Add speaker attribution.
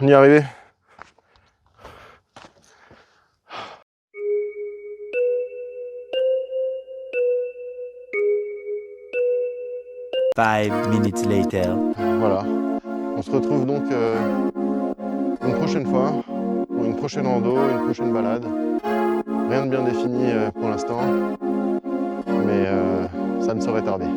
Speaker 1: On y est arrivé.
Speaker 2: Five minutes later.
Speaker 1: Voilà. On se retrouve donc une prochaine fois pour une prochaine rando, une prochaine balade. Rien de bien défini pour l'instant, mais ça ne saurait tarder.